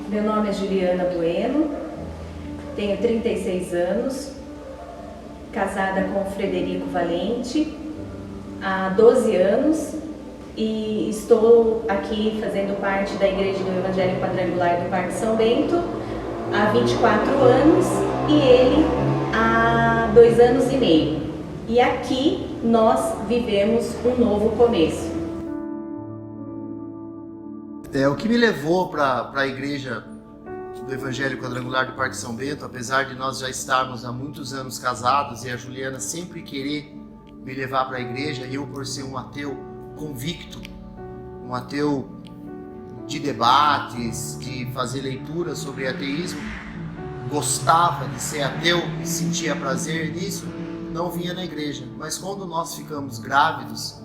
Meu nome é Juliana Bueno, tenho 36 anos, casada com o Frederico Valente há 12 anos e estou aqui fazendo parte da Igreja do Evangelho Quadrangular do Parque São Bento há 24 anos e ele há 2 anos e meio. E aqui nós vivemos um novo começo. O que me levou para a Igreja do Evangelho Quadrangular do Parque São Bento, apesar de nós já estarmos há muitos anos casados e a Juliana sempre querer me levar para a igreja, e eu por ser um ateu convicto, um ateu de debates, de fazer leituras sobre ateísmo, gostava de ser ateu e sentia prazer nisso, não vinha na igreja. Mas quando nós ficamos grávidos,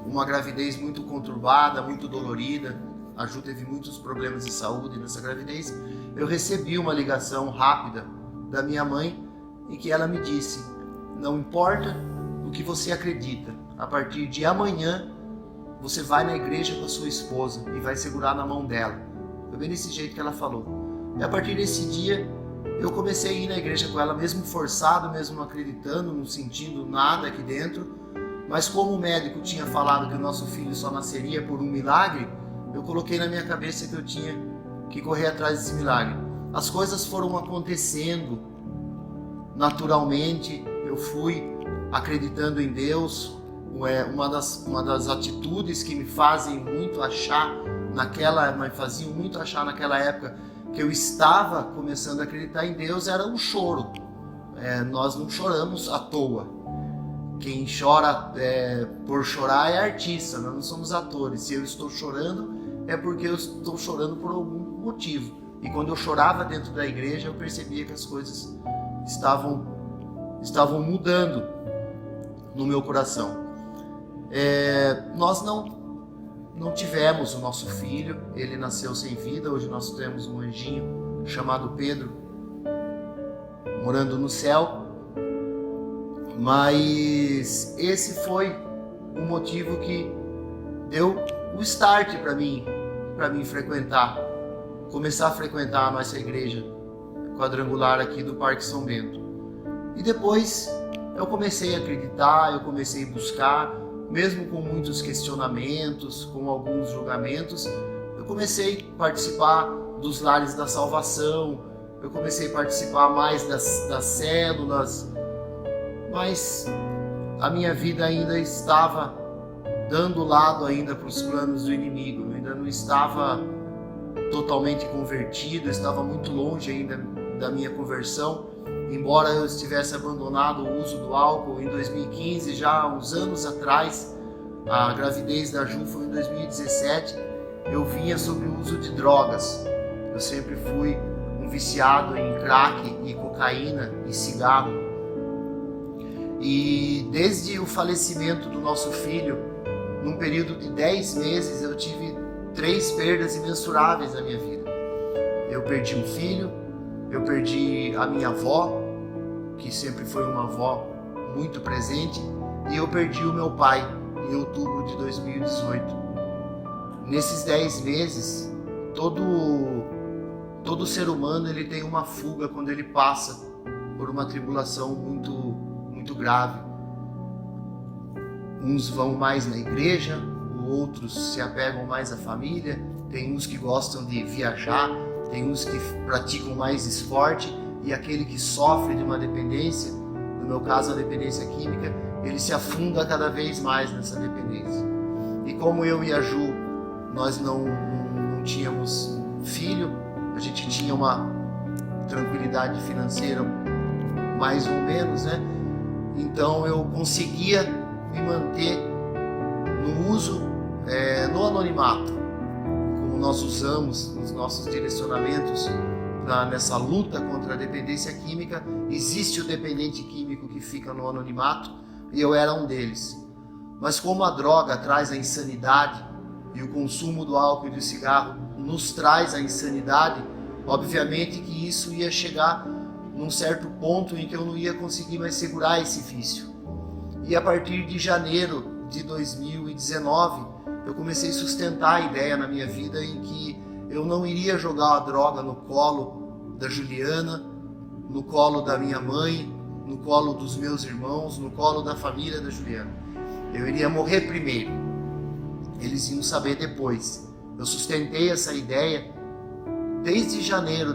uma gravidez muito conturbada, muito dolorida, a Ju teve muitos problemas de saúde nessa gravidez, eu recebi uma ligação rápida da minha mãe em que ela me disse: não importa o que você acredita, a partir de amanhã você vai na igreja com a sua esposa e vai segurar na mão dela. Foi bem desse jeito que ela falou. E a partir desse dia eu comecei a ir na igreja com ela, mesmo forçado, mesmo não acreditando, não sentindo nada aqui dentro. Mas como o médico tinha falado que o nosso filho só nasceria por um milagre, eu coloquei na minha cabeça que eu tinha que correr atrás desse milagre. As coisas foram acontecendo naturalmente, eu fui acreditando em Deus. Uma das atitudes que me faziam muito achar naquela época que eu estava começando a acreditar em Deus era o choro. Nós não choramos à toa. Quem chora por chorar é artista, nós não somos atores. Se eu estou chorando, é porque eu estou chorando por algum motivo. E quando eu chorava dentro da igreja, eu percebia que as coisas estavam mudando no meu coração. Nós não tivemos o nosso filho, ele nasceu sem vida. Hoje nós temos um anjinho chamado Pedro, morando no céu. Mas esse foi o motivo que deu o start para mim começar a frequentar a nossa igreja quadrangular aqui do Parque São Bento. E depois eu comecei a acreditar, eu comecei a buscar, mesmo com muitos questionamentos, com alguns julgamentos, eu comecei a participar dos lares da salvação, eu comecei a participar mais das células. Mas a minha vida ainda estava dando lado ainda para os planos do inimigo. Eu ainda não estava totalmente convertido, eu estava muito longe ainda da minha conversão. Embora eu estivesse abandonado o uso do álcool em 2015, já há uns anos atrás, a gravidez da Ju foi em 2017, eu vinha sobre o uso de drogas. Eu sempre fui um viciado em crack e cocaína e cigarro. E desde o falecimento do nosso filho, num período de 10 meses, eu tive 3 perdas imensuráveis na minha vida. Eu perdi um filho, eu perdi a minha avó, que sempre foi uma avó muito presente, e eu perdi o meu pai em outubro de 2018. Nesses 10 meses, todo ser humano ele tem uma fuga quando ele passa por uma tribulação muito grave. Uns vão mais na igreja, outros se apegam mais à família, tem uns que gostam de viajar, tem uns que praticam mais esporte, e aquele que sofre de uma dependência, no meu caso a dependência química, ele se afunda cada vez mais nessa dependência. E como eu e a Ju, nós não tínhamos filho, a gente tinha uma tranquilidade financeira mais ou menos, né? Então eu conseguia me manter no uso, no anonimato, como nós usamos nos nossos direcionamentos nessa luta contra a dependência química. Existe o dependente químico que fica no anonimato e eu era um deles. Mas como a droga traz a insanidade e o consumo do álcool e do cigarro nos traz a insanidade, obviamente que isso ia chegar num certo ponto em que eu não ia conseguir mais segurar esse vício. E a partir de janeiro de 2019, eu comecei a sustentar a ideia na minha vida em que eu não iria jogar a droga no colo da Juliana, no colo da minha mãe, no colo dos meus irmãos, no colo da família da Juliana. Eu iria morrer primeiro, eles iam saber depois. Eu sustentei essa ideia desde janeiro,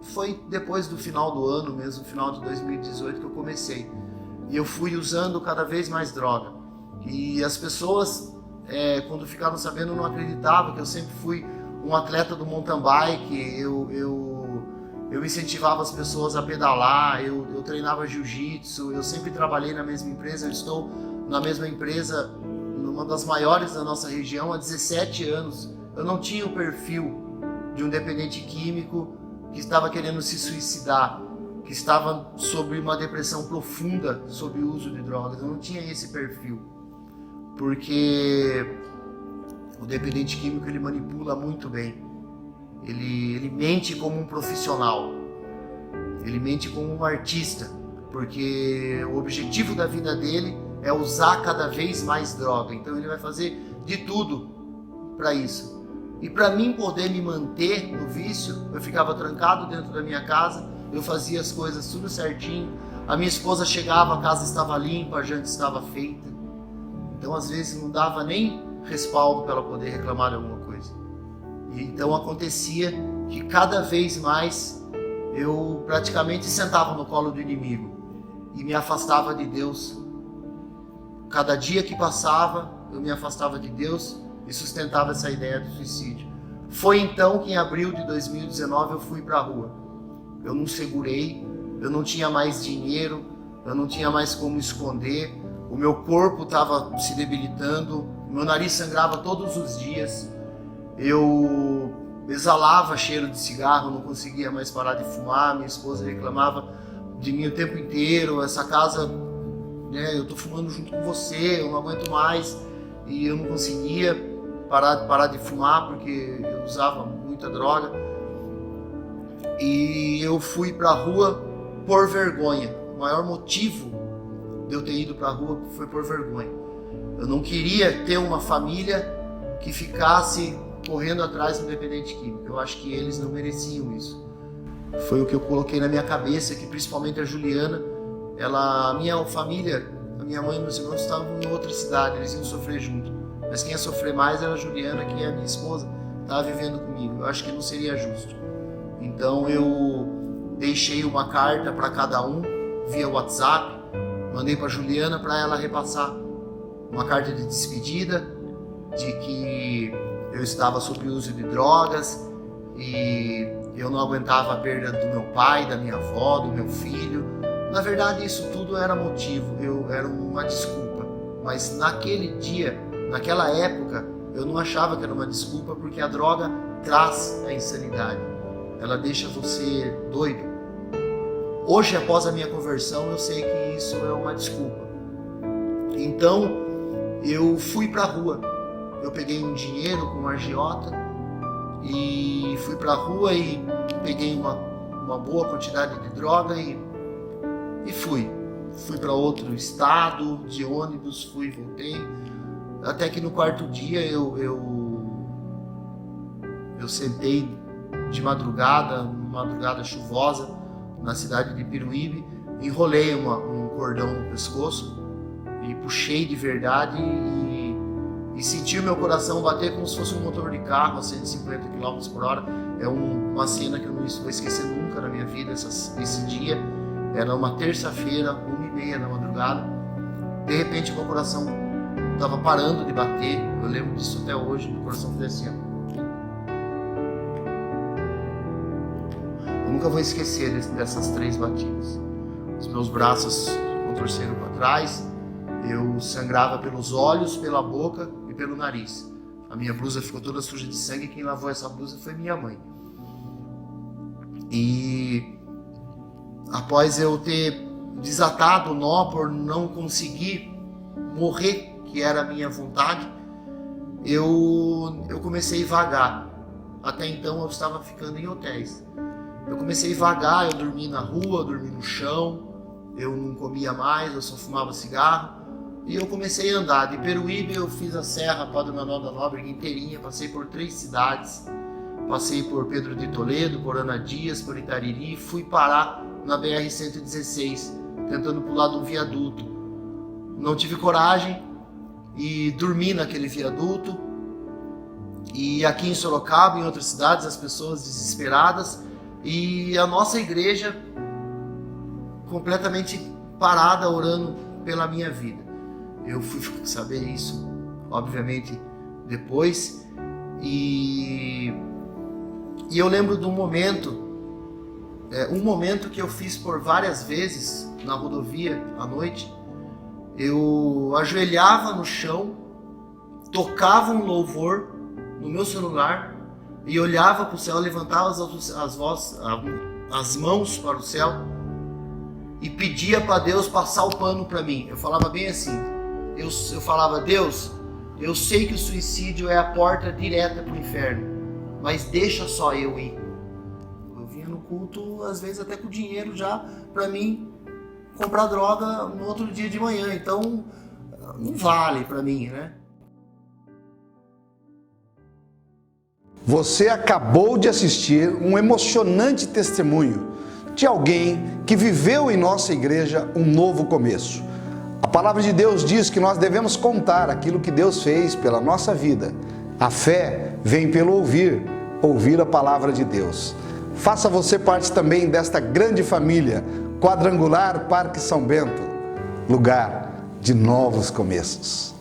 foi depois do final do ano mesmo, final de 2018 que eu comecei. E eu fui usando cada vez mais droga. E as pessoas, quando ficaram sabendo, não acreditavam que eu sempre fui um atleta do mountain bike. Eu incentivava as pessoas a pedalar, eu treinava jiu-jitsu, eu sempre trabalhei na mesma empresa, eu estou na mesma empresa, numa das maiores da nossa região, há 17 anos. Eu não tinha o perfil de um dependente químico que estava querendo se suicidar, que estava sob uma depressão profunda sob o uso de drogas. Eu não tinha esse perfil, porque o dependente químico ele manipula muito bem. Ele mente como um profissional, ele mente como um artista, porque o objetivo da vida dele é usar cada vez mais droga. Então ele vai fazer de tudo para isso. E para mim poder me manter no vício, eu ficava trancado dentro da minha casa, eu fazia as coisas tudo certinho, a minha esposa chegava, a casa estava limpa, a janta estava feita. Então às vezes não dava nem respaldo para ela poder reclamar de alguma coisa. E então acontecia que cada vez mais eu praticamente sentava no colo do inimigo e me afastava de Deus. Cada dia que passava, eu me afastava de Deus e sustentava essa ideia do suicídio. Foi então que em abril de 2019 eu fui para a rua. Eu não segurei, eu não tinha mais dinheiro, eu não tinha mais como esconder, o meu corpo estava se debilitando, meu nariz sangrava todos os dias, eu exalava cheiro de cigarro, não conseguia mais parar de fumar, minha esposa reclamava de mim o tempo inteiro, essa casa, eu tô fumando junto com você, eu não aguento mais, e eu não conseguia parar de fumar porque eu usava muita droga. E eu fui para a rua por vergonha. O maior motivo de eu ter ido para a rua foi por vergonha. Eu não queria ter uma família que ficasse correndo atrás do dependente químico. Eu acho que eles não mereciam isso. Foi o que eu coloquei na minha cabeça, que principalmente a Juliana, a minha família, a minha mãe e meus irmãos estavam em outra cidade, eles iam sofrer junto. Mas quem ia sofrer mais era a Juliana, que é a minha esposa, estava vivendo comigo. Eu acho que não seria justo. Então eu deixei uma carta para cada um via WhatsApp, mandei para a Juliana para ela repassar uma carta de despedida, de que eu estava sob o uso de drogas e eu não aguentava a perda do meu pai, da minha avó, do meu filho. Na verdade isso tudo era motivo, era uma desculpa. Mas naquele dia, naquela época, eu não achava que era uma desculpa, porque a droga traz a insanidade. Ela deixa você doido. Hoje, após a minha conversão, eu sei que isso é uma desculpa. Então, eu fui para a rua. Eu peguei um dinheiro com um agiota e fui para a rua e peguei uma boa quantidade de droga e fui. Fui para outro estado, de ônibus, fui e voltei. Até que no quarto dia eu sentei de madrugada, uma madrugada chuvosa, na cidade de Piruíbe, enrolei um cordão no pescoço e puxei de verdade e senti o meu coração bater como se fosse um motor de carro a 150 km por hora. É uma cena que eu não vou esquecer nunca na minha vida, esse dia. Era uma terça-feira, 1h30 da madrugada. De repente meu coração estava parando de bater, eu lembro disso até hoje, meu coração fez assim, ó. Eu nunca vou esquecer dessas 3 batidas. Os meus braços contorceram para trás, eu sangrava pelos olhos, pela boca e pelo nariz. A minha blusa ficou toda suja de sangue, quem lavou essa blusa foi minha mãe. E após eu ter desatado o nó por não conseguir morrer, que era a minha vontade, eu comecei a vagar. Até então eu estava ficando em hotéis. Eu comecei a vagar, eu dormi na rua, eu dormi no chão, eu não comia mais, eu só fumava cigarro. e eu comecei a andar. De Peruíbe eu fiz a Serra Padre Manuel da Nóbrega inteirinha, passei por 3 cidades, passei por Pedro de Toledo, por Ana Dias, por Itariri, fui parar na BR-116, tentando pular de um viaduto. Não tive coragem e dormi naquele viaduto. E aqui em Sorocaba, em outras cidades, as pessoas desesperadas, e a nossa igreja completamente parada, orando pela minha vida. Eu fui saber isso, obviamente, depois, e eu lembro de um momento que eu fiz por várias vezes na rodovia à noite. Eu ajoelhava no chão, tocava um louvor no meu celular e olhava para o céu, levantava as mãos para o céu e pedia para Deus passar o pano para mim. Eu falava bem assim, eu falava: Deus, eu sei que o suicídio é a porta direta para o inferno, mas deixa só eu ir. Eu vinha no culto, às vezes até com dinheiro já para mim comprar droga no outro dia de manhã, então não vale para mim, né? Você acabou de assistir um emocionante testemunho de alguém que viveu em nossa igreja um novo começo. A palavra de Deus diz que nós devemos contar aquilo que Deus fez pela nossa vida. A fé vem pelo ouvir a palavra de Deus. Faça você parte também desta grande família, Quadrangular Parque São Bento, lugar de novos começos.